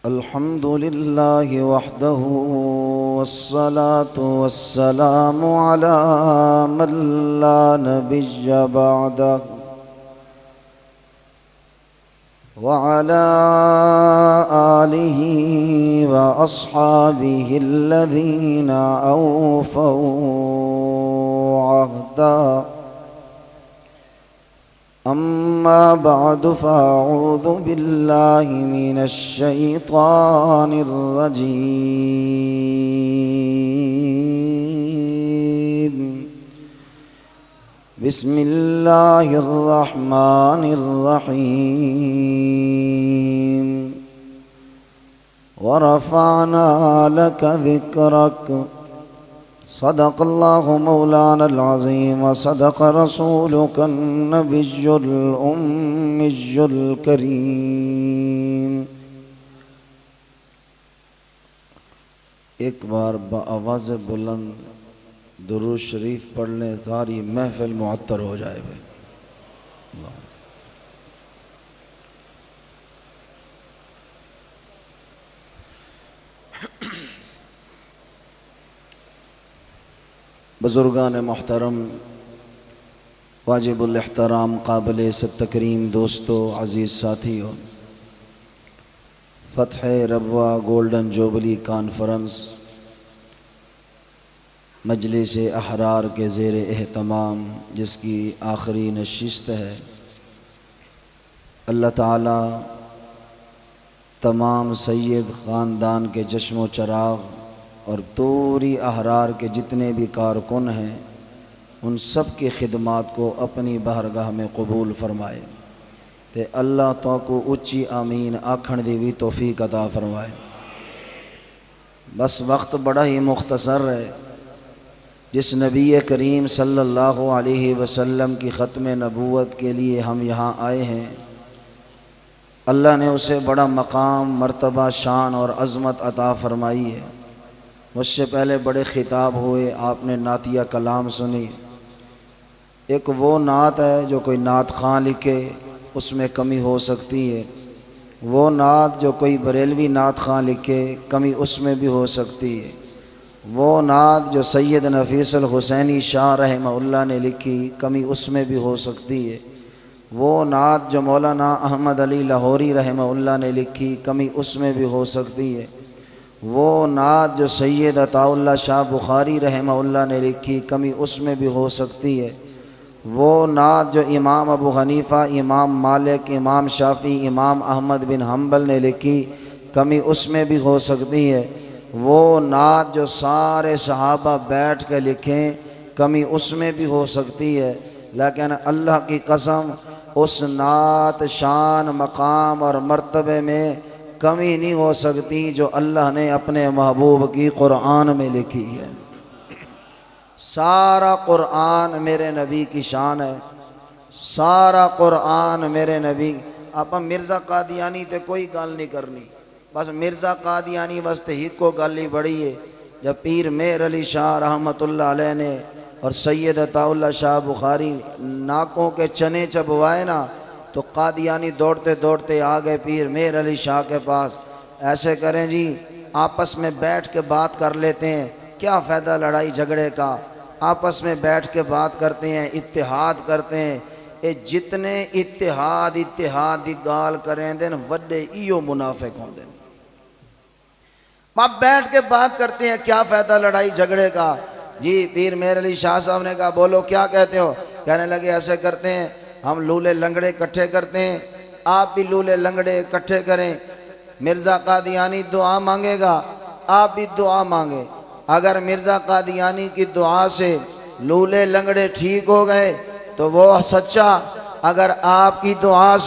अल्हम्दुलिल्लाहि वहदहु वस्सलातु वस्सलामु अला मन ला नबिय्य बअदहु व अला आलिहि व अस्हाबिहि अल्लज़ीना औफ़ौ अहदा अम्मा बअदु फ़अऊज़ु बिल्लाहि मिनश शैतानिर रजीम बिस्मिल्लाहिर रहमानिर रहीम व रफ़अना लक ज़िक्रक सदक़ल्लाहु मौलानल अज़ीम व सदक़ रसूलुकन नबियुल उम्मियुल करीम। एक बार बाआवाज़ बुलंद दुरूद शरीफ पढ़ने सारी महफिल मुअत्तर हो जाए भाई। बुज़ुर्गान मोहतरम, वाजिबुल एहतराम, काबिल इज़्ज़त तकरीम दोस्तों, अज़ीज़ साथियों, फ़तह रबवा गोल्डन जुबली कॉन्फ्रेंस मजलिस अहरार के ज़ेर एहतमाम जिसकी आखिरी नशिस्त है, अल्लाह ताला तमाम सैयद ख़ानदान के चश्मो चराग़ और पूरी अहरार के जितने भी कारकुन हैं उन सब की खिदमात को अपनी बारगाह में कबूल फरमाए। ते अल्लाह तो को उच्ची आमीन आखण दी भी तौफीक अता फरमाए। बस वक्त बड़ा ही मुख्तसर है। जिस नबी करीम सल्लल्लाहु अलैहि वसल्लम की ख़त्म नबूवत के लिए हम यहाँ आए हैं, अल्लाह ने उसे बड़ा मकाम, मर्तबा, शान और अज़मत अता फरमाई है। मुझसे पहले बड़े ख़िताब हुए, आपने नातिया कलाम सुनी। एक वो नात है जो कोई नात ख़ां लिखे उसमें कमी हो सकती है, वो नात जो कोई बरेलवी नात ख़ां लिखे कमी उसमें भी हो सकती है, वो नात जो सैयद नफीसुल हुसैनी शाह रहमहुल्लाह ने लिखी कमी उसमें भी हो सकती है, वो नात जो मौलाना अहमद अली लाहौरी रहमहुल्लाह ने लिखी कमी उसमें भी हो सकती है, वो नात जो सैयद अताउल्लाह शाह बुखारी रहमहुल्लाह ने लिखी कमी उसमें भी हो सकती है, वो नात जो इमाम अबू हनीफ़ा, इमाम मालिक, इमाम शाफ़ी, इमाम अहमद बिन हम्बल ने लिखी कमी उसमें भी हो सकती है, वो नात जो सारे सहाबा बैठ के लिखें कमी उसमें भी हो सकती है। लेकिन अल्लाह की कसम उस नात शान, मकाम और मर्तबे में कमी नहीं हो सकती जो अल्लाह ने अपने महबूब की कुरान में लिखी है। सारा कुरान मेरे नबी की शान है, सारा कुरान मेरे नबी। आप मिर्ज़ा कादियानी ते कोई गल नहीं करनी, बस मिर्ज़ा कादियानी वास्ते ही को गल ही बड़ी है। जब पीर मेहर अली शाह रहमतुल्लाह अलैह ने और सैयद अताउल्लाह शाह बुखारी नाकों के चने चबवाए ना, तो कादियानी दौड़ते दौड़ते आ गए पीर मेहर अली शाह के पास। ऐसे करें जी, आपस में बैठ के बात कर लेते हैं, क्या फ़ायदा लड़ाई झगड़े का, आपस में बैठ के बात करते हैं, इत्तिहाद करते हैं। ये जितने इत्तिहाद की गाल करें दिन वड्डे इयो मुनाफिक होंदे। आप बैठ के बात करते हैं, क्या फ़ायदा लड़ाई झगड़े का। जी पीर मेहर अली शाह साहब ने कहा बोलो क्या कहते हो। कहने लगे ऐसे करते हैं, हम लूले लंगड़े इकट्ठे करते हैं, आप भी लूले लंगड़े इकट्ठे करें। मिर्ज़ा कादियानी दुआ मांगेगा, आप भी दुआ मांगे। अगर मिर्ज़ा कादियानी की दुआ से लूले लंगड़े ठीक हो गए तो वो सच्चा, अगर आपकी दुआ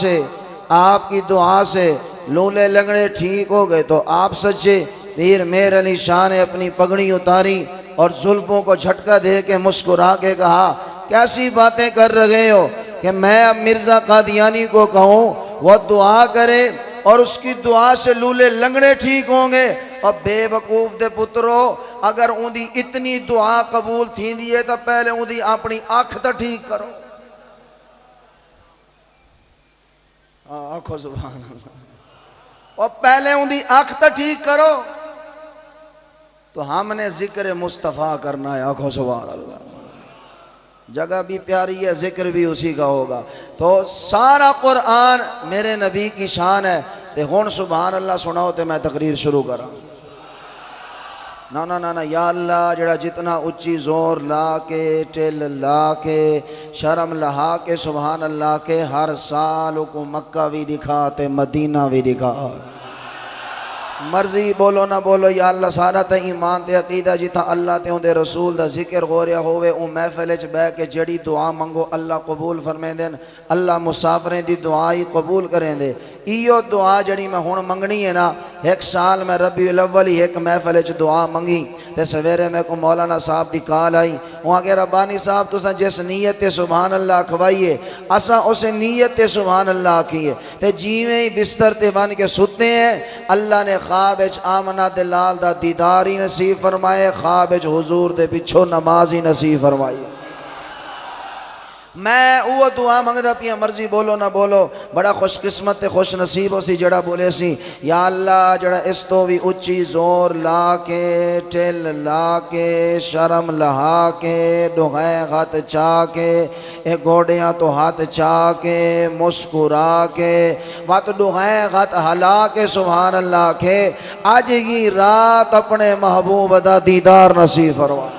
से लूले लंगड़े ठीक हो गए तो आप सच्चे। पीर मेहर अली शाह ने अपनी पगड़ी उतारी और जुल्फों को झटका दे के मुस्कुरा के कहा, कैसी बातें कर रहे हो कि मैं अब मिर्ज़ा कादियानी को कहूँ वह दुआ करे और उसकी दुआ से लूले लंगड़े ठीक होंगे। और बेवकूफ़ दे पुत्रो, अगर उनकी इतनी दुआ कबूल थी है तो पहले उनकी अपनी अख तो ठीक करो। आखो सुभान अल्लाह। और पहले उनकी अख तो ठीक करो। तो हमने जिक्र मुस्तफ़ा करना है। आखो सुभान अल्लाह। जगह भी प्यारी है, जिक्र भी उसी का होगा। तो सारा कुरान मेरे नबी की शान है। ते हुण सुभान अल्लाह सुनाओ तो मैं तकरीर शुरू करा। ना ना ना ना, या अल्लाह जड़ा जितना उच्ची जोर ला के टिल ला के शर्म लहा के सुभान अल्लाह के हर साल को मक्का भी दिखा ते मदीना भी दिखा। मर्जी बोलो ना बोलो, या अल्लाह सारा तो ईमान ते अकीदा जिथा अल्लाह ते उनके रसूल दा जिक्र हो रहा होवे वो महफिल च बह के जड़ी दुआ मंगो अल्लाह कबूल फरमे देन। अल्लाह मुसाफरें दी दुआ ही कबूल करें दे। इो दुआ जड़ी मैं हुण मंगनी है ना, एक साल मैं रबीउल अव्वल ही एक महफिल च दुआ मंगी ते सवेरे मेरे को मौलाना साहब की कॉल आई। वहाँ के रब्बानी साहब तुसा जिस नीयत ते सुभान अल्लाह अखवाइए असा उस नीयत ते सुभान अल्लाह आखिए ते जिवें ही बिस्तर ते बन के सुते हैं अल्लाह ने ख्वाब आमना दे लाल दा दीदार ही नसीब फरमाए, ख्वाब हुजूर दे पिछो नमाज ही नसीब फरमाई। मैं वो दुआ मंगदा पिया, मर्जी बोलो ना बोलो। बड़ा खुशकिस्मत ते खुश नसीब हो सी जड़ा बोले सी या अल्लाह जड़ा इस तो भी उच्ची जोर ला के टिल ला के शर्म लहा के डुगै हाथ चा के एक गोडियां तो हाथ चा के मुस्कुरा के वत डुगै हाथ हला के सुभान अल्लाह के आज की रात अपने महबूब दा दीदार नसीब फरमा।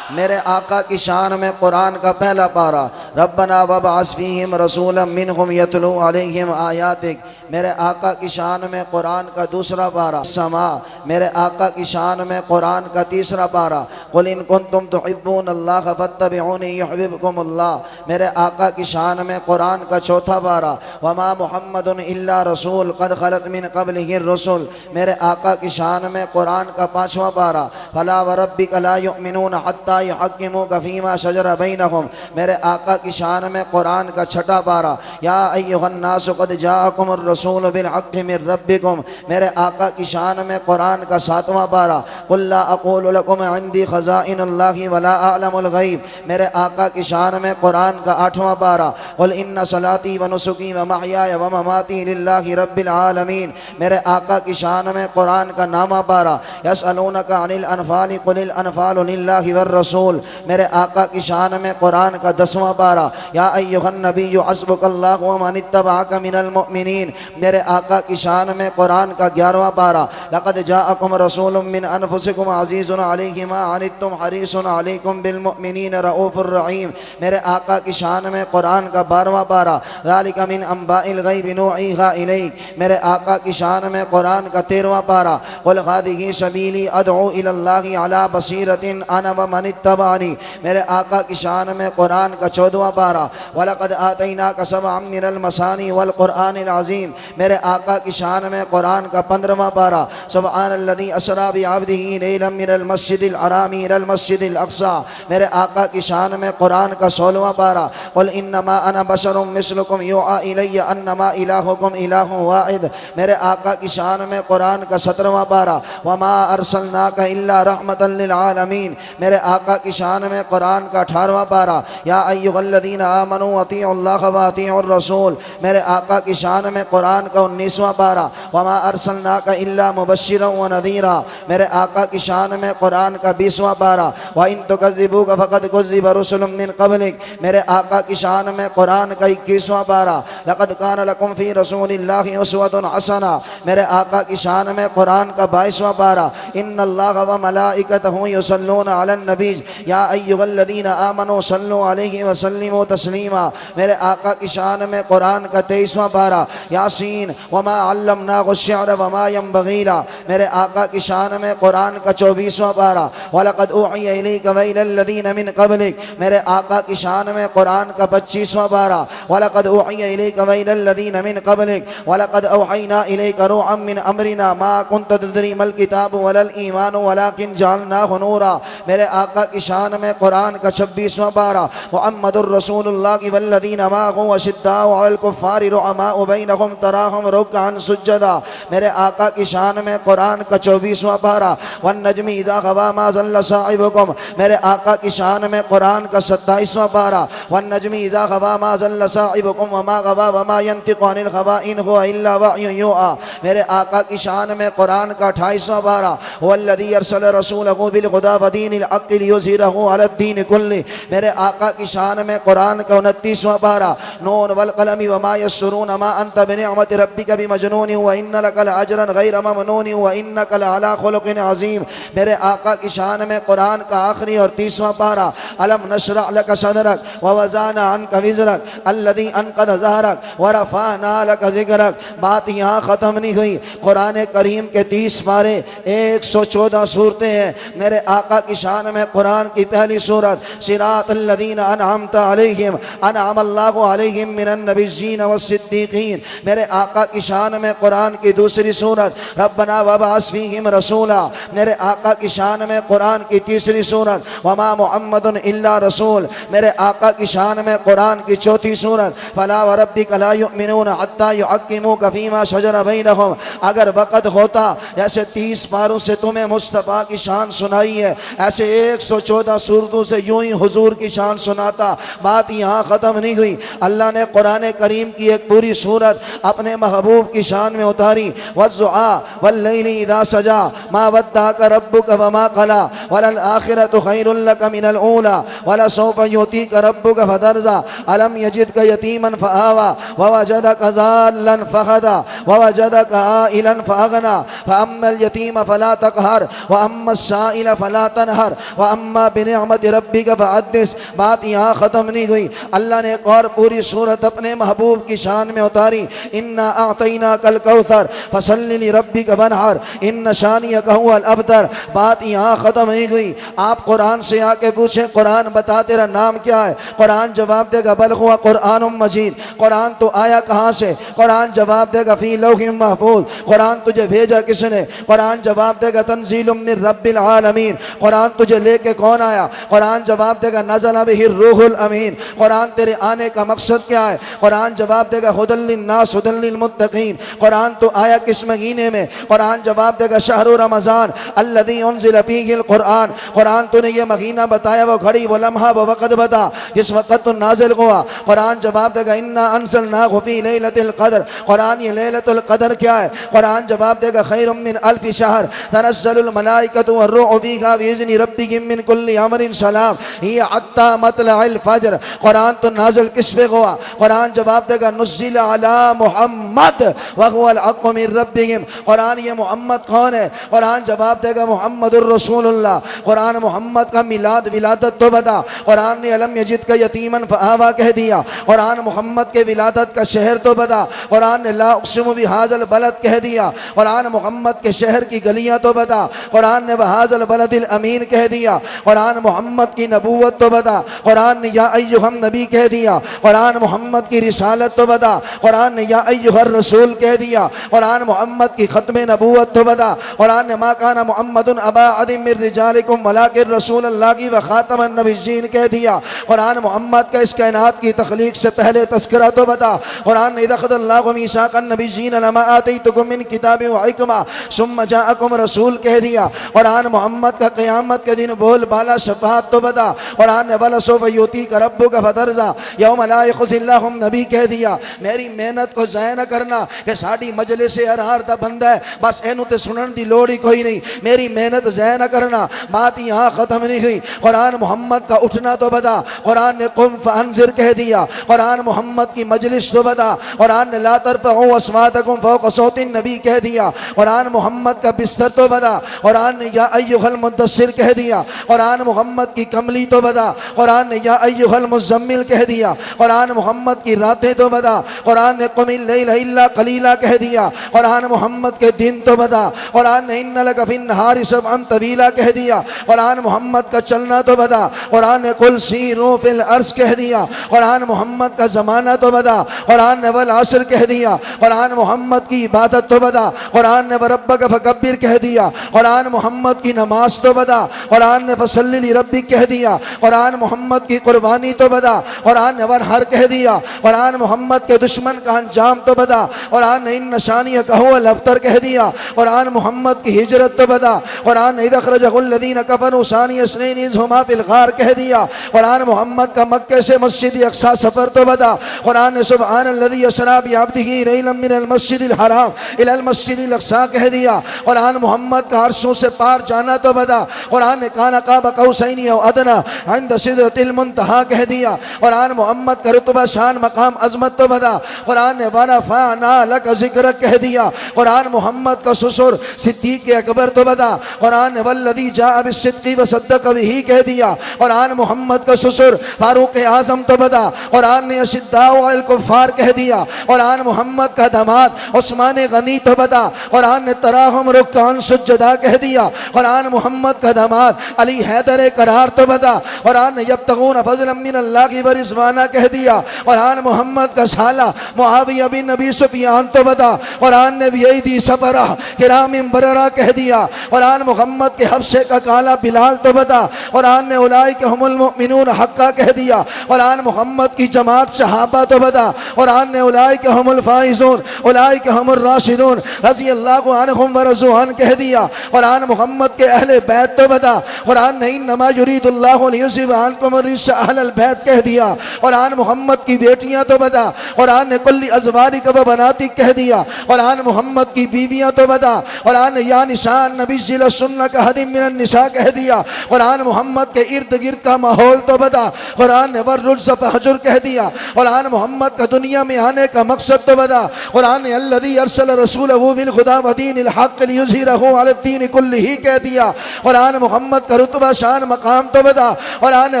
मेरे आका की शान में कुरान का पहला पारा रब्बना वबअस फीहिम रसूलन मिनहुम यतलू अलैहिम आयातिक। मेरे आका की शान में कुरान का दूसरा पारा समा। मेरे आका की शान में कुरान का तीसरा पारा कुल इन कुंतुम तुहिब्बूनल्लाह फत्तबिऊनी युहिब्बुकुमुल्लाह। मेरे आका की शान में कुरान का चौथा पारा वमा मुहम्मदुन इल्ला रसूल क़द खलत मिन क़ब्लिहि रुसुल। मेरे आका की शान में कुरान का पाँचवा पारा फला व रब्बिक ला युमिनून हत्ता युहक्किमूका फीमा शजरा बैनहुम। मेरे आका की शान में कुरान का छठा पारा या अय्युहन्नासु क़द जाअकुमुर रसूल बिल हक़्क़ि मिर रब्बिकुम। मेरे आका की शान में कुरान का सातवां पारा कुल ला अक़ूलु लकुम इंदी ख़ज़ाइनुल्लाहि वला अअलमुल गैब। मेरे आका की शान में कुरान का आठवां पारा कुल इन्ना सलाती व नुसुकी व महयाय व ममाती लिल्लाहि रब्बिल आलमीन। मेरे आका की शान में कुरान का नामा पारा यसअलूनका अनिल अनफाल कुलिल अनफालु लिल्लाहि वर रसूल। मेरे आका की शान में कुरान का 10वां पारा या अय्युहन नबिय्यु हस्बुकल्लाहु व मन इत्तबअका मिनल मुमिनीन। मेरे आका की शान में कुरान का 11वां पारा लक़द जाअकुम रसूलुम मिन अनफुसिकुम अज़ीज़ुन अलैहि मा अनित्तुम हरीसुन अलैकुम बिल मुमिनीना रऊफ़ुर रहीम। मेरे आका की शान में कुरान का 12वां पारा ज़ालिका मिन अंबाइल गैबि नूहीहा इलैक। मेरे आका की शान में कुरान का 13वां पारा कुल हादिही सबीली अदऊ इलल्लाहि अला बसीरतिन अना व मन इत्तबअनी। मेरे आका की शान में कुरान का 14वां पारा वलक़द आतैनाका सबअम मिनल मसानी वल क़ुरआनिल अज़ीम। मेरे आका की शान में कुरान का 15वां पारा सुब्हानल्लज़ी असरा बिअब्दिही लैलन मिनल मस्जिदिल हरामी इलल मस्जिदिल अक़सा। मेरे आका की शान में कुरान का 16वां पारा कुल इन्नमा अना बशरुम मिस्लुकुम युआ इलैया अन्नमा इलाहुकुम इलाहुन वाहिद। मेरे आका की शान में कुरान का 17वां पारा वमा अरसलनाका इल्ला रहमतल लिल आलमीन। मेरे आका की शान में कुरान का 18वां पारा या अय्युहल्लज़ीना आमनू अतीउल्लाह व अतीउर रसूल। मेरे आका की शान में कुरान का 19वां पारा वमा अरसलनाका इल्ला मुबश्शिरन व नज़ीरा। मेरे आका की शान में कुरान का 20वां पारा व इन तुकज़्ज़िबूका फ़क़द कुज़्ज़िब रुसुलुम मिन क़ब्लिक। मेरे आका की शान में कुरान का 21वां पारा लक़द कान लकुम फ़ी रसूलिल्लाहि उस्वतुन हसना। मेरे आका की शान में कुरान का 22वां पारा इन्नल्लाह व मलाइकतहु युसल्लूना अलन नबी या अय्युहल्लज़ीना आमनू सल्लु अलैहि व सल्लिमू तस्लीमा। मेरे आका की शान में कुरान का 23वां पारा यासीन वमा अल्लमनाहु अश्शिअर वमा यंबग़ी ला। मेरे आका की शान में कुरान का 24वां पारा वलक़द उहिया इलैका व इलल्लज़ीना मिन क़ब्लिक। मेरे आका की शान में कुरान का 25वां पारा वलक़द उहिया इलैका व इलल्लज़ीना मिन क़ब्लिक वलक़द औहयना इलैका रूहम मिन अमरिना मा कुन्त तदरी मल किताब वलल ईमान वलाकिन जअलनाहु नूरा। मेरे आका की शान में कुरान का 26वां पारा मुहम्मदुर रसूलुल्लाह की वल्लदीना माअहु अशिद्दाउ अलल कुफ्फारि रुहमाउ बैनहुम तराहुम रुक्अन सुज्जदा। मेरे आका की शान में कुरान का 24वां पारा वन नजमी इज़ा हवा मा ज़ल्ला साहिबुकुम। मेरे आका की शान में कुरान का 27वां पारा वन नजमी इज़ा हवा मा ज़ल्ला साहिबुकुम वमा गवा वमा यंतिक़ु अनिल हवा इन हुवा इल्ला वह्युन युहा। मेरे आका की शान में कुरान का 28वां पारा वल्लज़ी अरसल रसूलहु बिल हुदा व दीनिल हक़्क़ि लियुज़हिरहु अलद्दीन कुल्लि। मेरे आका की शान में कुरान का 29वां पारा नून वल क़लमि वमा यस्सुरून मा अंत बिनिअमति रब्बिका बिमजनून व इन्न लका लअजरन गैर ममनून व इन्नका लअला खुलुक़िन अज़ीम। मेरे आका की शान में कुरान का आखिरी और 30वां पारा अलम नशरह लका सदरक व वज़अना अन्का विज़रक अल्लज़ी अनक़द ज़हरक व रफ़अना लका ज़िक्रक। बात यहाँ ख़त्म नहीं हुई। कुरान करीम के 30 पारे 114 सूरतें हैं। मेरे आका की शान में कुरान की पहली सूरत सिरातल्लज़ीना अनअमता अलैहिम अनअमल्लाहु अलैहिम मिनन नबिय्यीन वस्सिद्दीक़ीन। मेरे आका की शान में कुरान की दूसरी सूरत रब्बना वबअस फ़ीहिम रसूला। मेरे आका की शान में कुरान की तीसरी सूरत वमा मुहम्मदुन इल्ला रसूल। मेरे आका की शान में कुरान की चौथी सूरत फला व रब्बिका ला युमिनूना हत्ता युहक्किमूका फ़ीमा शजरा बैनहुम। अगर वक़्त होता जैसे 30 पारों से तुम्हें मुस्तफ़ा की शान सुनाई है ऐसे 114 सूरतों से यूं ही हुजूर की शान सुनाता। बात यहाँ ख़त्म नहीं हुई। अल्लाह ने कुरान करीम की एक पूरी सूरत अपने महबूब की शान में उतारी वज़्ज़ुआ वल्लैलि इज़ा सजा मा वद्दअका रब्बुका वमा क़ला वलल आखिरतु खैरुल लका मिनल ऊला वलसौफ़ युअतीका रब्बुका फतरज़ा अलम यजिदका यतीमन फ़आवा ववजदका ज़ाल्लन फ़हदा ववजदका आइलन फ़अग़ना फ़अम्मल यतीम फ़ला तक़हर वअम्मस साइल फ़ला तनहर वअम्मा बिनिअमति रब्बिका फ़हद्दिस। बात यहाँ ख़त्म नहीं हुई। अल्लाह ने एक और पूरी सूरत अपने महबूब की शान में उतारी इन्ना अअतैनाकल कौसर फसल्लि लिरब्बिका वनहर इन्न शानिअका हुवल अबतर। बात यहाँ ख़त्म नहीं हुई। आप कुरान से आके पूछें कुरान बता तेरा नाम क्या है, कुरान जवाब देगा बल हुवा कुरानुम मजीद। कुरान तो आया कहाँ से, कुरान जवाब देगा फ़ी लौहिम महफूज। कुरान तुझे भेजा किसने, कुरान जवाब देगा तंज़ीलुम मिन रब्बिल आलमीन। कुरान तुझे लेके कौन आया, कुरान जवाब देगा नज़ल बिही रूहुल अमीन। कुरान तेरे आने का मकसद क्या है, कुरान जवाब देगा हुदल लिन्नास हुदल लिलमुत्तकीन। कुरान तो आया किस महीने में, कुरान जवाब देगा शहरु रमज़ान अल्लज़ी उन्ज़िल फ़ीहिल कुरान। कुरान तूने ये महीना बताया, वो घड़ी, वो लम्हा, वो वक़्त बता जिस वक़्त तो नाज़िल हुआ। कुरान जवाब देगा इन्ना अंज़लनाहु फ़ी लैलतिल क़द्र। कुरान ये लैलतुल क़द्र क्या है, कुरान जवाब देगा खैरुम मिन अल्फ़ि शहर तनज़्ज़लुल मलाइकतु वर्रूहु फ़ीहा बिइज़्नि रब्बिहिम मिन कुल्लि अमरिन सलाम हिय हत्ता मतलअल फ़ज्र। कुरान तो नाज़िल किस पे हुआ, कुरान जवाब देगा नुज़्ज़िल अला मुहम्मद व हुवल हक़्क़ु मिन रब्बिहिम। कुरान ये मोहम्मद कौन है, कुरान जवाब देगा मुहम्मदुर रसूलुल्लाह। कुरान मोहम्मद का मिलाद विलादत तो बता। कुरान ने अलम यजिदका यतीमन फ़आवा कह दिया। कुरान मोहम्मद के विलादत का शहर तो बता। कुरान ने ला उक़सिमु बिहाज़ल बलद कह दिया। कुरान मोहम्मद के शहर की गलियाँ तो बता। कुरान ने वहाज़ल बलदिल अमीन कह दिया। कुरान मोहम्मद की नबूवत तो बता। कुरान ने या अय्युहन नबी कह दिया। कुरान मोहम्मद की रिसालत तो बता। कुरान ने या अय्युहर रसूल कह दिया। कुरान मोहम्मद की ख़त्म नबूवत तो बता। कुरान ने मा काना मुहम्मदुन अबा अदिम मिर रिजालिकुम वलाकिन रसूलुल्लाह की व खातमन नबिय्यीन कह दिया। कुरान मोहम्मद का इस कायनात की तख्लीक से पहले तज़किरा तो बता। कुरान ने इज़ अख़ज़ल्लाहु मीसाक़न नबिय्यीन लमा आतैतुकुम मिन किताबिन व हिकमा सुम्मा जाअकुम रसूल कह दिया। कुरान मोहम्मद का क़यामत के दिन बोल बाला शफ़ाअत तो बता। कुरान ने वलसौफ़ युअतीका रब्बुका फतरज़ा यौम ला यख़ज़िल्लाहुम नबी कह दिया। मेरी मेहनत को ज़ाया न करना कि साड़ी मजलिस अरहार दा बंदा है बस इनू ते सुनन दी लोड़ ही कोई नहीं, मेरी मेहनत ज़ाया न करना। बात यहाँ ख़त्म नहीं हुई। कुरान मोहम्मद का उठना तो बता। कुरान ने कुम फ़अंज़िर कह दिया। कुरान मोहम्मद की मजलिस तो बता। कुरान ने ला तरफ़अू अस्वातकुम फ़ौक़ सौतिन नबी कह दिया। कुरान मोहम्मद का बिस्तर तो बता। कुरान ने या अय्युहल मुद्दस्सिर कह दिया। कुरान मोहम्मद की कमली तो बता। कुरान ने या अय्युहल मुज़म्मिल कह दिया। कुरान मोहम्मद की रातें तो बता। कुरान ने कुमिल लैला इल्ला क़लीला कह दिया। कुरान मोहम्मद के दिन तो बता। कुरान ने इन्ना लका फ़िन्नहारि सबअन तवीला कह दिया। कुरान मोहम्मद का चलना तो बता। कुरान ने कुल सीरू फ़िल अर्ज़ कह दिया। कुरान मोहम्मद का ज़माना तो बता। कुरान ने वल असर कह दिया। कुरान मोहम्मद की इबादत तो बता। कुरान ने वरब्बका फ़कब्बिर कह दिया। कुरान मोहम्मद की नमाज तो बता। कुरान ने फ़सल्लि लिरब्बिक कह दिया। कुरान मोहम्मद की कुर्बानी कुर्बानी तो बता, कुरान ने वरहर कह दिया, कुरान मोहम्मद के दुश्मन का अंजाम तो बता, कुरान ने इन नशानियाँ कहो लफ्तर कह दिया, कुरान मोहम्मद की हिजरत तो बता, कुरान ने इदखरजहुल्लज़ीना कफ़रू सानिय इस्नैनि इज़ हुमा फ़िल ग़ार कह दिया, कुरान मोहम्मद का मक्के से मस्जिद अक़सा सफ़र तो बता, कुरान ने सुब्हानल्लज़ी अस्रा बिअब्दिही लैलन मिनल मस्जिदिल हराम इलल मस्जिदिल अक़सा कह दिया, कुरान मोहम्मद का अर्शों से पार जाना तो बता, कुरान ने काना क़ाब क़ौसैनि औ अदना इंद सिदरतिल मुंतहा कह दिया, कुरान मोहम्मद का रुतबा शान मकाम अज़मत तो बता, कुरान ने वरफ़अना लक ज़िक्रक कह दिया, कुरान मोहम्मद का ससुर सिद्दीक़ अकबर तो बता, कुरान ने वल्लज़ी जाअ बिस्सिद्क़ि व सद्दक़ बिही कह दिया, कुरान मोहम्मद का ससुर फारूक आज़म तो बता, कुरान ने अशिद्दाउ अलल कुफ़्फ़ार कह दिया, कुरान मोहम्मद का दामाद उस्मान गनी तो बता, कुरान ने तराहुम रुक्कान सुज्जदा कह दिया, कुरान मोहम्मद का दामाद अली हैदर करार तो बता, कुरान ने यब्तगून फ़ज़लन मिनल्लाहि व रिज़वाना कह दिया, कुरान मोहम्मद का साला मुआविया बिन अबी सुफ़ियान तो बता, कुरान ने बियदी सफ़रा किरामिन बररा कह दिया, कुरान मोहम्मद के हब्से का काला बिलाल तो बता, कुरान ने उलाइका हुमुल मुमिनून हक्का कह दिया, कुरान मोहम्मद की जमात सहाबा तो बता, कुरान ने उलाइका हुमुल फाइज़ून उलाइका हुमुर राशिदून रज़ियल्लाहु अन्हुम व रज़ू अन कह दिया, कुरान मोहम्मद के अहले बैत तो बता, कुरान ने इन्नमा युरीदुल्लाहु लियुज़हिब अन्कुम रिज्स अहलल बैत कह दिया, कुरान मोहम्मद की बेटियां तो बता, कुरान ने कुल्ली अज़वारिक व बनातिक कह दिया, कुरान मोहम्मद की बीवियां तो बता, कुरान ने या निशान नबी जिल सुन्ना का हदीम मिनन निसा कह दिया, कुरान मोहम्मद के इर्द गिर्द का माहौल तो बता, कुरान ने वर्रुज़ फहजुर कह दिया, कुरान मोहम्मद का दुनिया में आने का मकसद तो बता, कुरान ने अल्लज़ी अरसल रसूलहु बिल हुदा व दीनिल हक़्क़ लियुज़हिरहु अला दीन कुल्लिही कह दिया, कुरान मोहम्मद का रुतबा शान मकाम तो बता, कुरान ने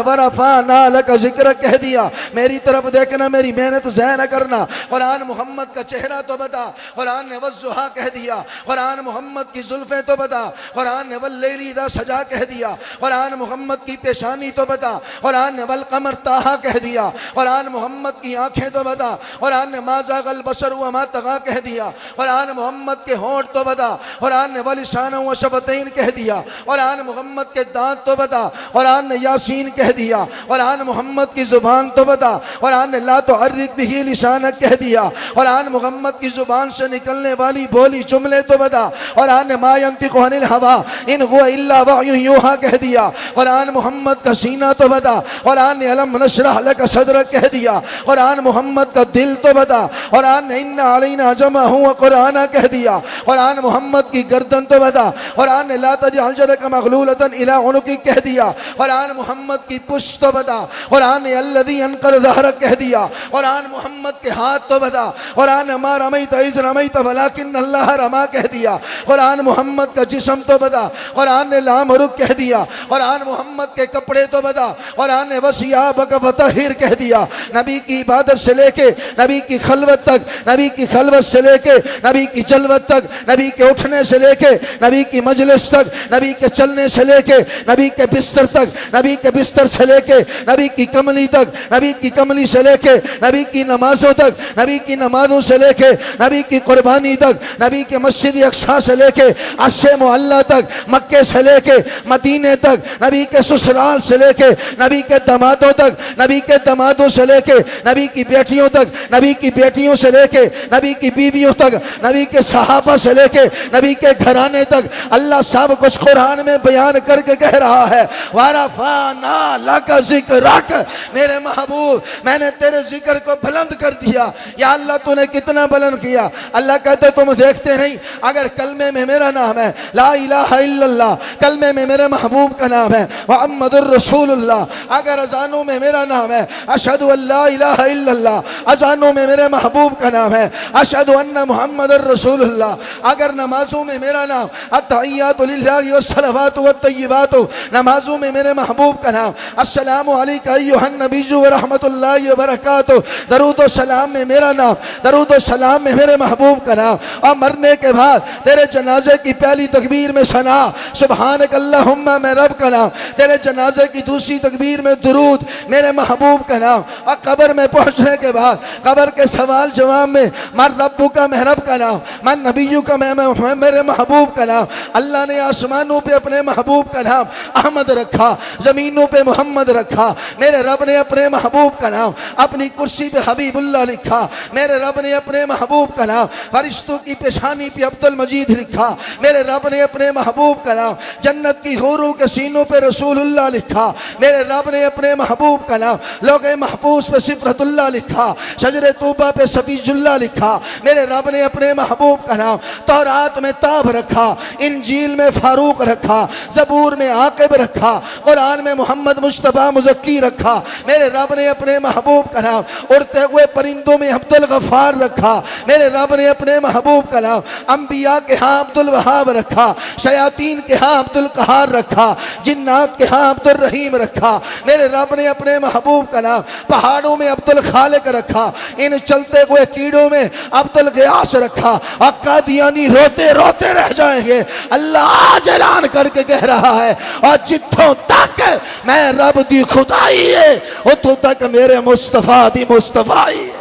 वरफ़अना लक ज़िक्रक कह दिया, मेरी तरफ देखना, मेरी मेहनत ज़ाया न करना, कुरान मोहम्मद का चेहरा तो बता, कुरान ने वज़्ज़ुहा कह दिया, कुरान मोहम्मद की जुल्फ़ें तो बता, कुरान ने वल्लैलि इज़ा सजा कह दिया, कुरान मोहम्मद की पेशानी तो बता, कुरान ने वल क़मर ताहा कह दिया, कुरान मोहम्मद की आँखें तो बता, कुरान ने मा ज़ाग़ल बसर व मा तग़ा कह दिया, कुरान मोहम्मद के होंठ तो बता, कुरान ने वलिसान व शफ़तैन कह दिया, कुरान मोहम्मद के दांत तो बता, कुरान ने यासीन कह दिया, कुरान मोहम्मद की ज़ुबान तो बता, कुरान ने ला तुहर्रिक बिही लिसानक कह दिया, कुरान मोहम्मद की ज़ुबान से निकलने वाली बोली जुमले तो बता, कुरान ने मा यंतिक़ु अनिल हवा इन हुवा इल्ला वह्युन यूहा कह दिया, कुरान मोहम्मद का सीना तो बता, कुरान ने अलम नशरह लक सदरक कह दिया, कुरान मोहम्मद का दिल तो बता, कुरान ने इन्ना अलैना जमअहु व कुराना कह दिया, कुरान मोहम्मद की गर्दन तो बता, कुरान ने ला तजअल यदक मग़लूलतन इला उनुक़िक कह दिया, कुरान मोहम्मद की पुश्त तो बता, कुरान ने अल्लज़ी अनक़ज़ ज़हरक कह दिया, कुरान मोहम्मद के हाथ तो बता, कुरान ने मा रमैत इज़ रमैत वलाकिन अल्लाह रमा कह दिया, कुरान मोहम्मद का जिस्म तो बता, कुरान ने लामरुक कह दिया, कुरान मोहम्मद के कपड़े तो बता, कुरान ने वसियाबक फतहिर कह दिया, नबी की इबादत से लेके नबी की खलवत तक, नबी की खलवत से लेके नबी की जलवत तक, नबी के उठने से लेके नबी की मजलिस तक, नबी के चलने से लेके नबी के बिस्तर तक, नबी के बिस्तर से लेके नबी की कमली तक, नबी की कमली से लेके नबी की नमाजों तक, नबी की नमाजों से लेके नबी की कुर्बानी तक, नबी के मस्जिद अक़सा से लेके अर्शे मुअल्ला तक, मक्के से लेके मदीने तक, नबी के ससुराल से लेके नबी के दामादों तक, नबी के दामादों से लेके नबी की बेटियों तक, नबी की बेटियों से लेके नबी की बीवियों तक, नबी के सहाबा से लेके नबी के घराने तक, अल्लाह सब कुछ कुरान में बयान करके कह रहा है, वरफ़अना लक ज़िक्रक, मेरे महबूब मैंने तेरे जिक्र को बुलंद कर दिया। या अल्लाह तूने कितना बुलंद किया। अल्लाह कहते तुम देखते नहीं, अगर कलमे में मेरा नाम है ला इलाहा इल्लल्लाह, कलमे में मेरे महबूब का नाम है मुहम्मदुर रसूलुल्लाह, अगर अज़ानों में मेरा नाम है अशहदु अल्ला इलाहा इल्लल्लाह, अज़ानों में मेरे महबूब का नाम है अशहदु अन्ना मुहम्मदुर रसूलुल्लाह, अगर नमाजों में मेरा नाम अत्तहियातु लिल्लाहि वस्सलवातु वत्तय्यिबातु, नमाजों में मेरे महबूब का नाम अस्सलामु अलैका अय्युहन नबिय्यु व रहमतुल्लाहि व बरकातुहू, दरूद व सलाम में मेरा नाम, दरूद व सलाम में मेरे महबूब का नाम, और मरने के बाद तेरे जनाजे की पहली तकबीर में सना सुबहानक अल्लाहुम्मा में रब का नाम, तेरे जनाजे की दूसरी तकबीर में दुरूद मेरे महबूब का नाम, और कब्र में पहुंचने के बाद कब्र के सवाल जवाब में मन रब्बु का महरब का नाम, मन नबिय्यु का मेरे महबूब का नाम। अल्लाह ने आसमानों पे अपने महबूब का नाम अहमद रखा, ज़मीनों पे मोहम्मद रखा, मेरे रब ने अपने महबूब का नाम अपनी कुर्सी पे हबीबुल्लाह लिखा। मेरे रब ने अपने महबूब का नाम फरिश्तों की पेशानी पे अब्दुल मजीद लिखा। मेरे रब ने अपने महबूब का नाम जन्नत की हूरों के सीनों पे रसूलुल्लाह लिखा। मेरे रब ने अपने महबूब का नाम लौहे महफूज पे सिफरतुल्लाह लिखा, शजरे तूबा पे सफीजुल्लाह लिखा। मेरे रब ने अपने महबूब का नाम तौरात में ताब रखा, इंजील में फारूक रखा, ज़बूर में आकिब रखा, कुरान में मोहम्मद मुस्तफ़ा मुज़क्की रखा। मेरे रब ने अपने महबूब का नाम उड़ते हुए परिंदों में अब्दुल गफ़ार रखा। मेरे रब ने अपने महबूब का नाम अंबिया के हाँ अब्दुल वहाब रखा, शयातीन के हाँ अब्दुल कहार रखा, जिन्नात के हाँ अब्दुल रहीम रखा। मेरे रब ने अपने महबूब का नाम पहाड़ों में अब्दुल खालिक रखा, इन चलते हुए कीड़ों में अब्दुल गियास रखा। और कादियानी रोते रोते रह जाएंगे। अल्लाह आज ऐलान करके कह रहा है, और जिथों तक मैं रब दी खुदाई है उतों तक मेरे मुस्तफा दी मुस्तफाई है।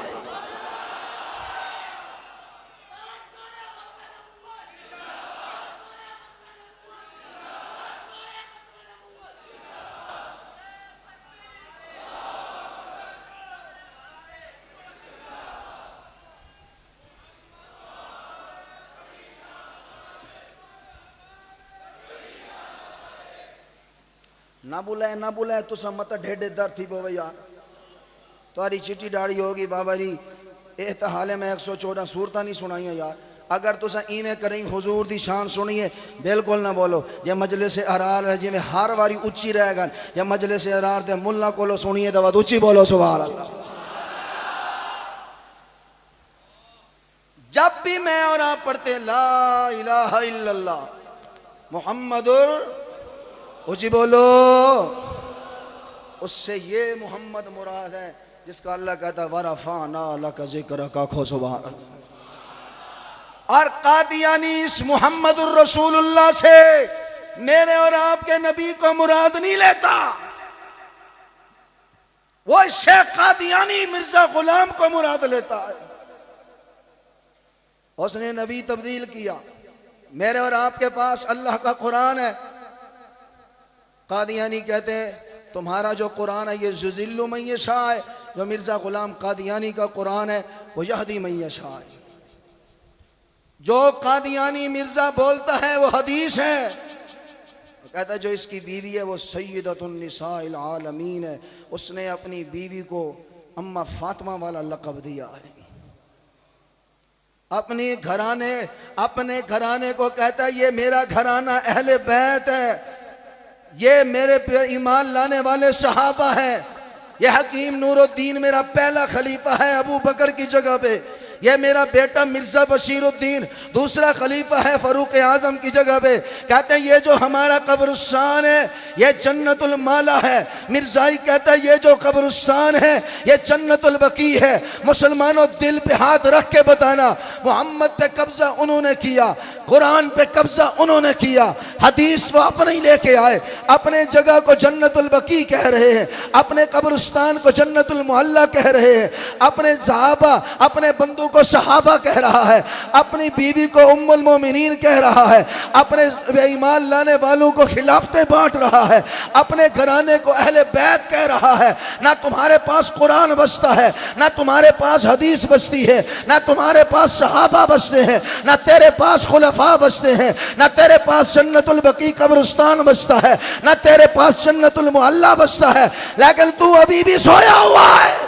ना बुलाए तो सब मत ढेडे दर थी बोवे यार तुम्हारी चिट्ठी डाड़ी होगी बाबा जी। ए तो हाले में 114 सूरतां नहीं सुनाइया यार। अगर तुसा इवें करें हुजूर दी शान सुनिए बिल्कुल ना बोलो। जे मजलिस अरार है जिमें हर बारी उच्ची रहेगा, जे मजलिस अरार दे मुल्ला कोलो सुनिए तो उच्ची बोलो सुभान अल्लाह। जब भी मैं और आप पढ़ते ला इलाहा इल्लल्लाह मुहम्मदुर उसी बोलो, उससे ये मोहम्मद मुराद है जिसका अल्लाह कहता है वरफाना लका ज़िक्रका खो सुभान अल्लाह। और कादियानी इस मुहम्मदुर रसूलुल्लाह से मेरे और आपके नबी को मुराद नहीं लेता, वो शेख कादियानी मिर्जा गुलाम को मुराद लेता है। उसने नबी तब्दील किया। मेरे और आपके पास अल्लाह का कुरान है। कादियानी कहते हैं तुम्हारा जो कुरान है ये जुज़िल्लु मन यशा है, जो मिर्ज़ा गुलाम कादियानी का कुरान है वो यहदी मन यशा है। जो कादियानी मिर्ज़ा बोलता है वो हदीस है। वो कहता है जो इसकी बीवी है वो सय्यदतुन निसाइल आलमीन है। उसने अपनी बीवी को अम्मा फातिमा वाला लक़ब दिया है। अपने घराने को कहता है ये मेरा घराना अहले बैत है, ये मेरे पे ईमान लाने वाले सहाबा हैं। ये हकीम नूरुद्दीन मेरा पहला खलीफा है अबू बकर की जगह पे। ये मेरा बेटा मिर्जा बशीरुद्दीन दूसरा खलीफा है फरूक आजम की जगह पे। कहते हैं ये जो हमारा कब्रिस्तान है ये जन्नतुल माला है। मिर्जाई कहता है ये जो कब्रिस्तान है ये जन्नतुल बकी है। मुसलमानों दिल पे हाथ रख के बताना, मोहम्मद पे कब्जा उन्होंने किया, कुरान पे कब्जा उन्होंने किया, हदीस वो अपने ही लेके आए। अपने जगह को जन्नतुल बकी कह रहे हैं, अपने कब्रिस्तान को जन्नतुल मुअल्ला कह रहे हैं, अपने सहाबा अपने बंदों को सहाबा कह रहा है, अपनी बीवी को उम्मुल मोमिनीन कह रहा है, अपने ईमान लाने वालों को खिलाफतें बांट रहा है, अपने घराने को अहले बैत कह रहा है। ना तुम्हारे पास कुरान बसता है, ना तुम्हारे पास हदीस बसती है, ना तुम्हारे पास सहाबा बसते हैं, ना तेरे पास खुलफा बसते हैं, ना तेरे पास जन्नतुल बकी कब्रिस्तान बसता है, ना तेरे पास जन्नतुल मुअल्ला बसता है, लेकिन तू अभी भी सोया हुआ है।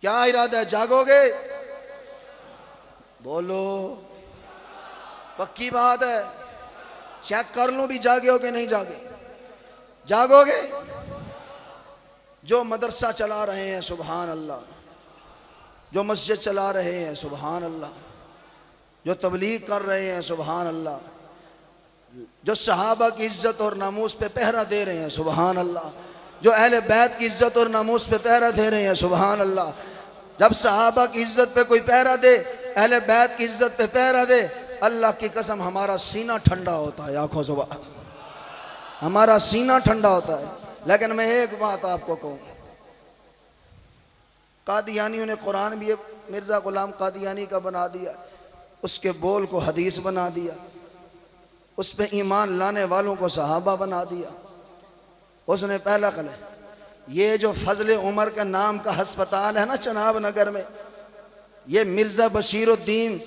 क्या इरादा है, जागोगे? बोलो, पक्की बात है। चेक कर लूं भी जागे हो कि नहीं जागे। जागोगे? जो मदरसा चला रहे हैं सुभान अल्लाह, जो मस्जिद चला रहे हैं सुभान अल्लाह, जो तबलीग कर रहे हैं सुभान अल्लाह, जो सहाबा की इज्जत और नामूस पे पहरा दे रहे हैं सुभान अल्लाह, जो अहले बैत की इज्जत और नामूस पे पहरा दे रहे हैं सुभान अल्लाह। जब सहाबा की इज्जत पे कोई पहरा दे, अहले बैत की इज्जत पे पहरा दे, अल्लाह की कसम हमारा सीना ठंडा होता है। आंखों सुबह हमारा सीना ठंडा होता है। लेकिन मैं एक बात आपको कहूँ, कादियानियों ने कुरान भी मिर्ज़ा गुलाम कादियानी का बना दिया, उसके बोल को हदीस बना दिया, उस पे ईमान लाने वालों को सहाबा बना दिया। उसने पहला कल ये जो फजल उमर का नाम का हस्पताल है ना चनाब नगर में, ये मिर्ज़ा बशीरुद्दीन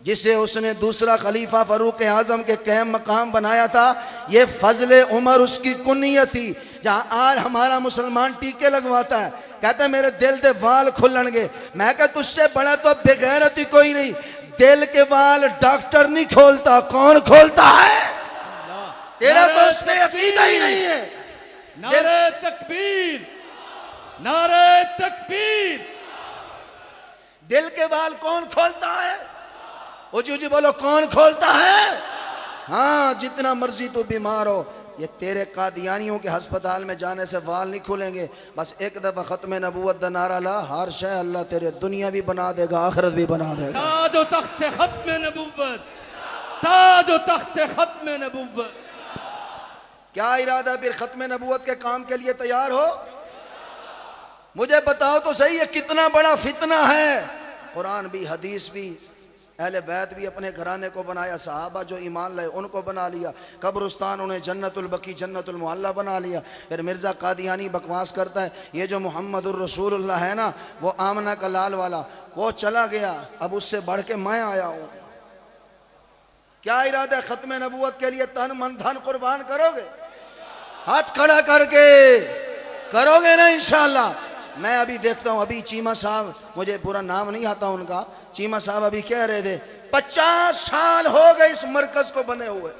जिसे उसने दूसरा खलीफा फरूक आजम के क़याम मकाम बनाया था, ये फजल उमर उसकी कुनियत थी। जहाँ आज हमारा मुसलमान टीके लगवाता है, कहता है मेरे दिल के वाल खुलणगे। मैं कहा तुझसे बड़ा तो बेगैरती कोई नहीं, दिल के वाल डॉक्टर नहीं खोलता, कौन खोलता है? तेरा तो उस पे अकीदा ही नहीं है। नारे तकबीर, नारे तकबीर। दिल के वाल कौन खोलता है? ऊंची बोलो, कौन खोलता है? हाँ, जितना मर्जी तू बीमार हो, ये तेरे कादियानियों के अस्पताल में जाने से वाल नहीं खुलेंगे। बस एक दफा खत्म नबूवत दा नारा ला, हर शय अल्लाह तेरे दुनिया भी बना देगा, आखिरत भी बना देगा। ताजो तख्ते खत्म नबूवत, ताजो तख्ते खत्म नबूवत। क्या इरादा फिर खत्म नबूवत के काम के लिए तैयार हो? मुझे बताओ तो सही, ये कितना बड़ा फितना है। कुरान भी, हदीस भी, अहले बैत भी अपने घराने को बनाया, सहाबा जो ईमान लाए उनको बना लिया, कब्रिस्तान उन्हें जन्नतुल बकी जन्नतुल मुअल्ला बना लिया। फिर मिर्ज़ा कादियानी बकवास करता है, ये जो मोहम्मदुर रसूलुल्लाह है ना, वो आमना का लाल वाला, वो चला गया, अब उससे बढ़ के मैं आया हूँ। क्या इरादा है? खत्म नबूवत के लिए तन मन धन कुर्बान करोगे? हाथ खड़ा करके करोगे ना इंशाअल्लाह। मैं अभी देखता हूँ, अभी चीमा साहब, मुझे पूरा नाम नहीं आता उनका, चीमा साहब अभी कह रहे थे 50 साल हो गए इस मरकज को बने हुए,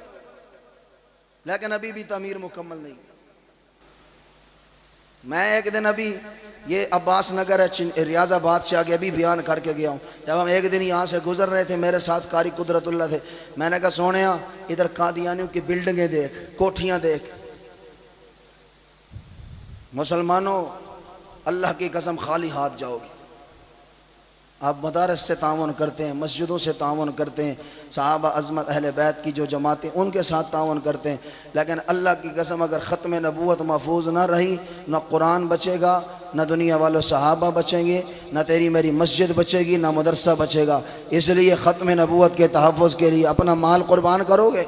लेकिन अभी भी तामीर मुकम्मल नहीं। मैं एक दिन अभी ये अब्बास नगर है रियाजाबाद से आगे अभी बयान करके गया हूँ। जब हम एक दिन यहाँ से गुजर रहे थे, मेरे साथ कारी कुदरतुल्लाह थे, मैंने कहा सोनिया इधर कादियानियों की बिल्डिंगें देख, कोठियाँ देख। मुसलमानों, अल्लाह की कसम खाली हाथ जाओगे। आप मदारस से तावन करते हैं, मस्जिदों से तावन करते हैं, सहाबा अज़मत अहले बैत की जो जमातें उनके साथ तावन करते हैं, लेकिन अल्लाह की कसम अगर ख़त्म नबूवत महफूज ना रही, न कुरान बचेगा, न दुनिया वालों सहाबा बचेंगे, न तेरी मेरी मस्जिद बचेगी, न मदरसा बचेगा। इसलिए ख़त्म नबूवत के तहफ़्फ़ुज़ के लिए अपना माल कुर्बान करोगे?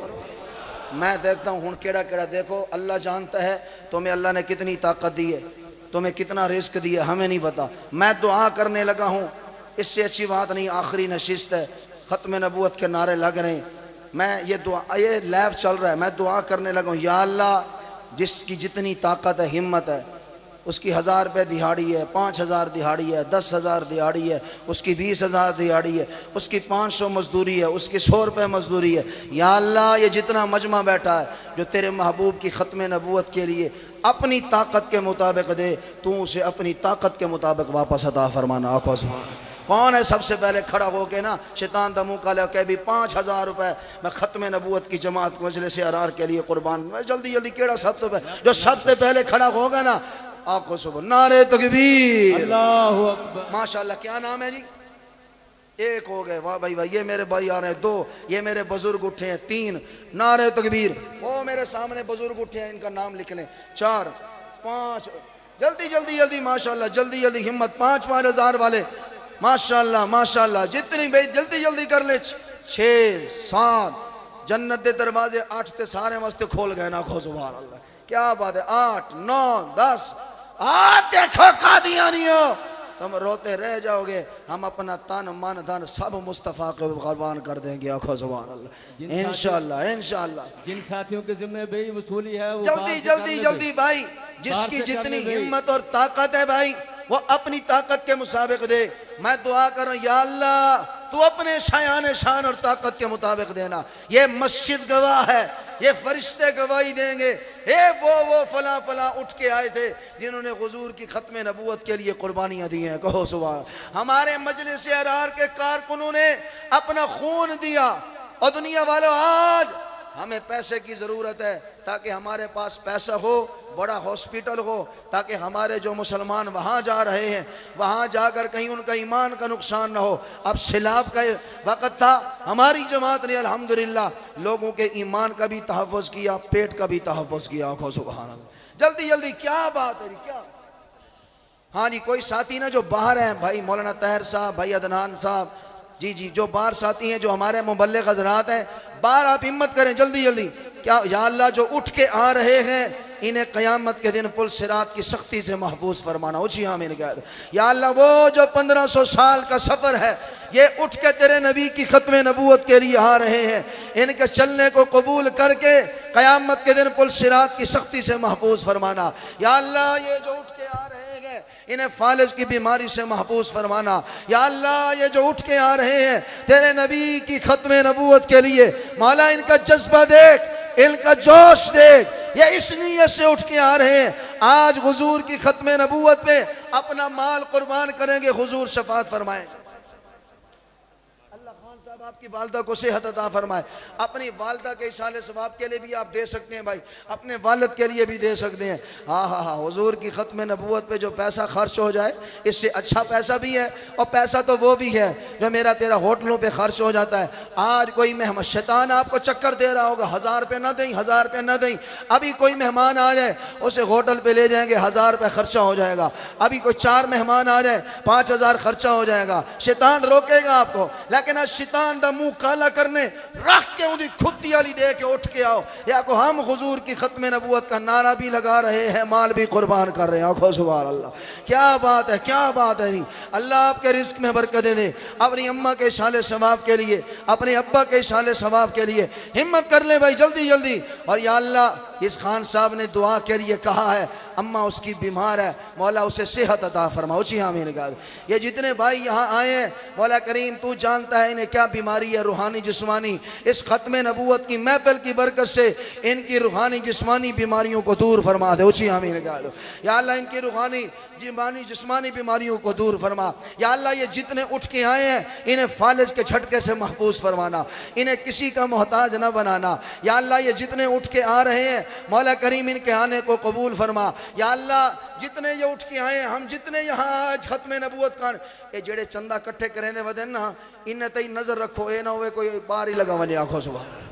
मैं देखता हूँ केड़ा केड़ा, देखो अल्लाह जानता है तुम्हें अल्लाह ने कितनी ताकत दी है, तुम्हें कितना रिस्क दिया, हमें नहीं पता। मैं दुआ करने लगा हूँ, इससे अच्छी बात नहीं, आखिरी नशिस्त है, ख़त्म नबूवत के नारे लग रहे हैं, मैं ये दुआ, ये लाइव चल रहा है, मैं दुआ करने लगा हूँ, या अल्लाह जिसकी जितनी ताकत है, हिम्मत है, उसकी 1000 रुपये दिहाड़ी है, 5000 दिहाड़ी है, 10,000 दिहाड़ी है, उसकी 20,000 दिहाड़ी है, उसकी 500 मजदूरी है, उसकी 100 रुपये मजदूरी है। या अल्लाह ये जितना मजमा बैठा है जो तेरे महबूब की ख़त्म नबूवत के लिए अपनी ताकत के मुताबिक दे, तू उसे अपनी ताकत के मुताबिक वापस अता फरमाना। आखो कौन है सबसे पहले खड़ा हो के ना शैतान दा मुँह काला कह भी 5000 रुपये मैं ख़त्म नबूवत की जमात मजलिस अरार के लिए कुर्बान। मैं जल्दी जल्दी केड़ा सबसे पहले, जो सबसे पहले खड़ा होगा ना, आखो सुबह नारे तकबीर, अल्लाहु अकबर। माशाल्लाह। क्या नाम है जी? एक हो गए, वाह भाई वाह। ये मेरे भाई आ रहे हैं 2, ये मेरे बुजुर्ग उठे हैं 3, नारे तकबीर। वो मेरे सामने बुजुर्ग उठे हैं, इनका नाम लिख लें, 4 5, जल्दी जल्दी जल्दी माशाल्लाह, जल्दी जल्दी हिम्मत, 5-5 हज़ार वाले माशाल्लाह माशाल्लाह, जितनी भाई जल्दी जल्दी कर ले। 6 7, जन्नत के दरवाजे 8 ते सारे वास्ते खोल गए ना, खो सुभान अल्लाह, क्या बात है। 8 9 10, देखो कादियानियों, तुम रोते रह जाओगे, हम अपना तन मन धन सब मुस्तफ़ा को कुर्बान कर देंगे। आखो सुभान अल्लाह, इंशाअल्लाह इंशाअल्लाह। जिन साथियों के जिम्मे बेई वसूली है वो जल्दी जल्दी जल्दी भाई, जिसकी जितनी हिम्मत और ताकत है भाई, वो अपनी ताकत के मुताबिक दे। मैं दुआ कर रहा हूँ, या अल्लाह तू अपने शायान शान और ताकत के मुताबिक देना। ये मस्जिद गवाह है, ये फरिश्ते गवाही देंगे, हे वो फला फला उठ के आए थे जिन्होंने हुजूर की ख़त्म नबूवत के लिए कुर्बानियाँ दी हैं। कहो सुभान। हमारे मजलिस अरार के कारकुनों ने अपना खून दिया, और दुनिया वालों आज हमें पैसे की ज़रूरत है ताकि हमारे पास पैसा हो, बड़ा हॉस्पिटल हो, ताकि हमारे जो मुसलमान वहाँ जा रहे हैं वहाँ जाकर कहीं उनका ईमान का नुकसान ना हो। अब सैलाब का वक़्त था, हमारी जमात ने अल्हम्दुलिल्लाह लोगों के ईमान का भी तहफ़्फ़ुज़ किया, पेट का भी तहफ़्फ़ुज़ किया। आखो सुभान अल्लाह, जल्दी जल्दी, क्या बात है क्या। हाँ जी, कोई साथी ना जो बाहर हैं, भाई मौलाना ताहिर साहब, भाई अदनान साहब, जी जी, जो बाहर साथी हैं, जो हमारे मुबल्लिग़ हज़रात हैं, बाहर आप हिम्मत करें जल्दी जल्दी। क्या या अल्लाह जो उठ के आ रहे हैं इन्हें क़यामत के दिन पुल सिरात की सख्ती से महफूज फरमाना। ऊँची आमीन कह दो। या अल्लाह वो जो 1500 साल का सफ़र है ये उठ के तेरे नबी की ख़त्म नबूवत के लिए आ रहे हैं, इनके चलने को कबूल करके क़यामत के दिन पुल सिरात की सख्ती से महफूज फरमाना। या अल्लाह ये जो उठ के आ रहे हैं इन्हें फालिज की बीमारी से महफूज फरमाना। या अल्लाह ये जो उठ के आ रहे हैं तेरे नबी की ख़त्म नबूवत के लिए, मौला इनका जज्बा देख, इनका जोश देख, ये इस नीयत से उठ के आ रहे हैं आज हुजूर की ख़त्म नबूवत पे अपना माल कुर्बान करेंगे, हुजूर शफात फरमाएंगे। आपकी वालदा को सेहत अता फरमाए। अपनी वालदा के इशाले सवाब के लिए भी आप दे सकते हैं भाई, अपने वालिद के लिए भी दे सकते हैं। हाँ हाँ हाँ, हुजूर की ख़त्म नबूवत पे जो पैसा खर्च हो जाए इससे अच्छा पैसा भी है, और पैसा तो वो भी है जो मेरा तेरा होटलों पे खर्च हो जाता है। आज कोई मेहमान शैतान आपको चक्कर दे रहा होगा, 1000 रुपये ना दें, 1000 रुपये ना दें। अभी कोई मेहमान आ जाए उसे होटल पे ले जाएंगे, 1000 रुपये खर्चा हो जाएगा। अभी कोई 4 मेहमान आ जाए 5000 खर्चा हो जाएगा। शैतान रोकेगा आपको, लेकिन आज शैतान दा मुंह काला करने रख के उदी खुदी वाली दे के उठ के आओ। या को हम हुजूर की ख़त्म नबूवत का नारा भी लगा रहे हैं, माल भी कुर्बान कर रहे हैं। आखो सुभान अल्लाह, क्या बात है, क्या बात है। नहीं, अल्लाह आपके रिस्क में बरकत दे। अपनी अम्मा के इशाले सवाब के लिए, अपने अब्बा के इशाले सवाब के लिए हिम्मत कर ले भाई, जल्दी जल्दी। और या अल्लाह इस खान साहब ने दुआ के लिए कहा है, अम्मा उसकी बीमार है, मौला उसे सेहत अता फरमा। ऊँची आमीन कहा। ये जितने भाई यहाँ आए हैं मौला करीम तू जानता है इन्हें क्या बीमारी है, रूहानी जिस्मानी। इस ख़त्म नबूवत की महफिल की बरकत से इनकी रूहानी जिस्मानी बीमारियों को दूर फरमा दे। ऊँची आमीन कहा। या अल्लाह इनकी रूहानी जिस्मानी बीमारियों को दूर फरमा। या अल्लाह ये जितने उठ के आए हैं इन्हें फालिज के झटके से महफूज फरमाना, इन्हें किसी का मोहताज न बनाना। या अल्लाह ये जितने उठ के आ रहे हैं मौला करीम इनके आने को कबूल फरमा। या अल्लाह जितने ये उठ के आए हैं, हम जितने यहाँ आज ख़त्म नबूवत का ये जेड़े चंदा कट्ठे करेंदे वदे ना, इन्हें तई नज़र रखो, ये ना होवे कोई बाहर ही लगा वने। आखो सुभान।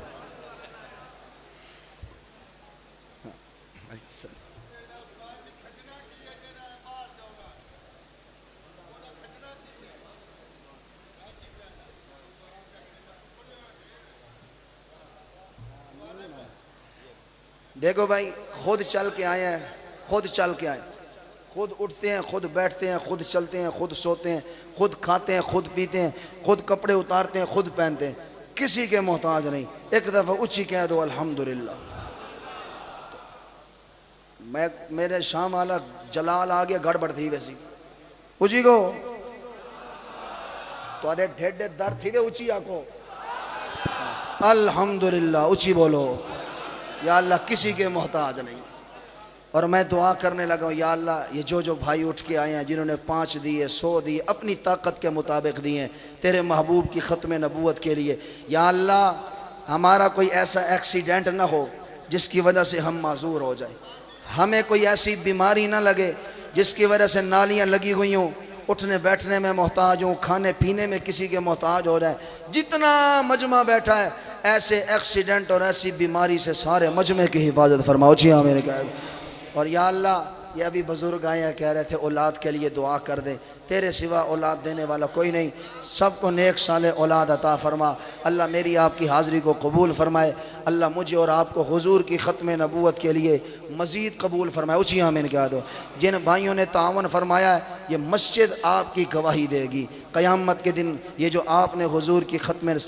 देखो भाई, खुद चल के आए हैं, खुद चल के आए, खुद उठते हैं, खुद बैठते हैं, खुद चलते हैं, खुद सोते हैं, खुद खाते हैं, खुद पीते हैं, खुद कपड़े उतारते हैं, खुद पहनते हैं, किसी के मोहताज नहीं। एक दफ़ा ऊँची कह दो अल्हम्दुलिल्लाह। मैं मेरे शाम वाला जलाल आ गया, गड़बड़ थी वैसी ऊँची को तुहारे ढेडे दर्द थी वे ऊँची आको अल्हम्दुलिल्लाह। ऊँची बोलो। या अल्लाह किसी के मोहताज नहीं। और मैं दुआ करने लगा हूँ, या अल्लाह ये जो भाई उठ के आए हैं जिन्होंने 5 दिए, 100 दिए, अपनी ताकत के मुताबिक दिए तेरे महबूब की ख़त्म नबूवत के लिए। या अल्लाह हमारा कोई ऐसा एक्सीडेंट ना हो जिसकी वजह से हम माजूर हो जाए, हमें कोई ऐसी बीमारी ना लगे जिसकी वजह से नालियाँ लगी हुई हों, उठने बैठने में मोहताज हों, खाने पीने में किसी के मोहताज हो जाए। जितना मजमा बैठा है ऐसे एक्सीडेंट और ऐसी बीमारी से सारे मजमे की हिफाजत फरमाओ। जी हाँ मैंने कहा। और या अल्लाह ये अभी बुज़ुर्ग आए कह रहे थे औलाद के लिए दुआ कर दे, तेरे सिवा औलाद देने वाला कोई नहीं, सबको नेक साले औलाद अता फरमा। अल्लाह मेरी आपकी हाज़िरी को कबूल फरमाए। अल्लाह मुझे और आपको हुजूर की ख़त्म नबूवत के लिए मज़ीद कबूल फरमाए। ऊँची आमीन कह दो। जिन भाइयों ने तावन फरमाया है ये मस्जिद आपकी गवाही देगी क़यामत के दिन। ये जो आपने हुजूर की ख़त्म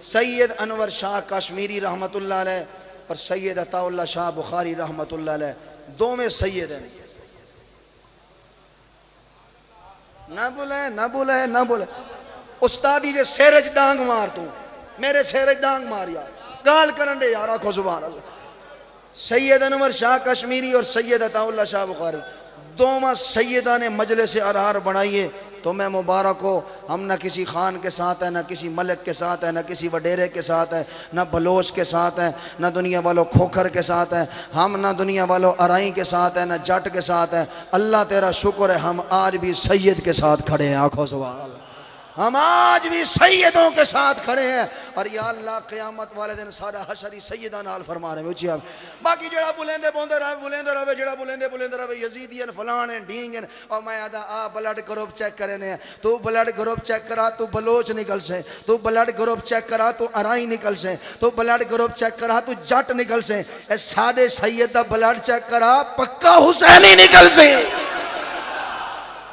सैयद अनवर शाह कश्मीरी रहमतुल्लाह अलैह और सैयद अताउल्लाह शाह बुखारी रहमतुल्लाह अलैह, दो में सैयद हैं। ना बोले ना बोले ना बोले उस्तादी जे सेरज डांग मार, तू मेरे सेरज डांग मार यार, गाल करन दे यार। आखो सुभान अल्लाह। सैयद अनवर शाह कश्मीरी और सैयद अताउल्लाह शाह बुखारी दोमा सैयदा ने मजलिस अरहार बनाइए तो मैं मुबारक हो। हम ना किसी खान के साथ है, ना किसी मलिक के साथ है, ना किसी वडेरे के साथ है, ना बलोच के साथ है, ना दुनिया वालों खोखर के साथ है, हम ना दुनिया वालों अराई के साथ है, ना जट के साथ है। अल्लाह तेरा शुक्र है हम आज भी सैयद के साथ खड़े हैं। आखो सुभान अल्लाह। हम आज भी सैयदों के साथ खड़े हैं और या अल्लाह क़यामत वाले दिन सारा हशर ही सैयदा नाल फरमा रहे उची आप बाकी जेड़ा बुलेंदे बोंदे रहे जेड़ा बुलेंदे रहे यजीदियन फलान हैं ढींग हैं और मैं आदा आ ब्लड ग्रुप चेक करे ने तू ब्लड ग्रुप चेक करा तू बलोच निकल से तू ब्लड ग्रुप चेक करा तू अराई निकल से तू ब्लड ग्रुप चेक करा तू जट निकल से साडे सैयद दा ब्लड चेक करा पक्का हुसैनी निकल से